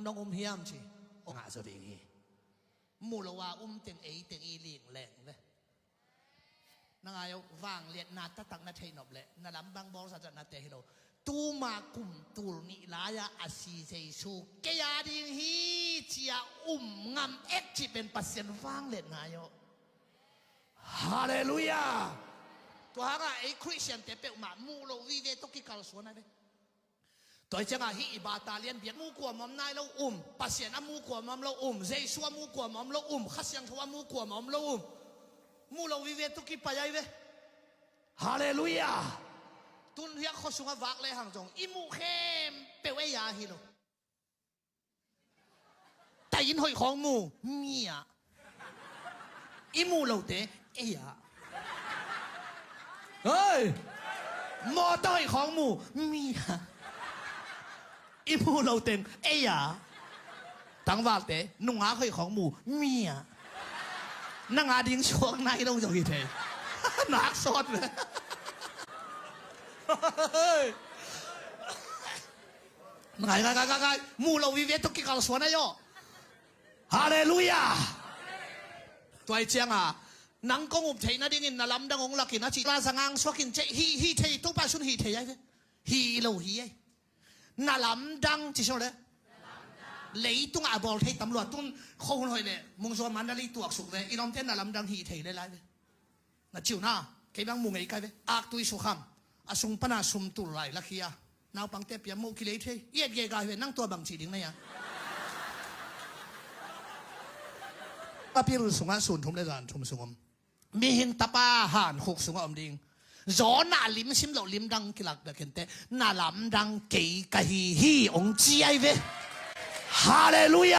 น้องเฮียมสิหาสวิงฮีมูลว่าเต็งเต็งอีเลียงแหลงเลยนังอายุวางเลียนนาตตักนาเทนอบเลยนาลำบางบอลสัจนาเตฮิโลตูมากุมตูนิลายาอาศีเซซูเกียดิงฮีเจียงามเอ็กที่เป็นปัสเซนวางเลียนอายุฮาเลลูยาตัวหางคริสเตียนเตเปอมามูโลวิเวตุกิคาลสวนอะไรตัวเจ้าฮีอิบาตาเลียนเบียดมูกัวมัมนายเราปัสเซนมูกัวมัมเราเจสัวมูกัวมัมเราขัดยังทัวมูกัวมัมเรามูโลวิเวตุกิปายเวฮาเลลูยาตุนเฮียเขาสุงวักเลยห่างจงอิมูเข้มเปเวยาฮิโลแต่ยินหอยของมูเมียอิมูโลเตเอียเฮ้ยมอต้อยของมูเมียอิมูโลเตงเอียตั้งว่าเตนุ่งหาหอยของมูเมียนั่งอาดิ้งช่วงในต้องจงกี่เทหนักสดเลยไงมูเราวิเวตุกิกาลสวนนะโยฮาเลลูยาตัวไอ้เจียงนังกงอุบเทนะดิ้งน่ะลำดังองลักกินนะจีลาสังอังสวกินเจฮีเทตุปาชุนฮีเทยัยฮีโลฮีน่ะลำดังจีชอบเลยเลยตุ้งอาบอลเทตำรวจตุ้งเขาคนหอยเลยมงชวนมันได้ตัวสุกเลยอีน้องเทนน่ะลำดังฮีเทเลยไรเลยน่ะจิ๋วน่ะใครบ้างมุงไอ้ใครเลยอักตุยสุขามอาสุงปนาสุมตุลไรลักขี้ยานาวปังเตปยามูกิเลเทเอียดเยกายเวนั่งตัวบังจีดิ้งเนี่ยป้าพี่รู้สุงอันสุนทุ่มเลยจานทุ่มสุงมมีหินตาป้าหันหกสุงอมดิ้งจอหน้าลิมซิมเหล่าลิมดังกิลักเด็กเตน่าลำดังเกยกะฮีองจีไอเวฮาเลลูยา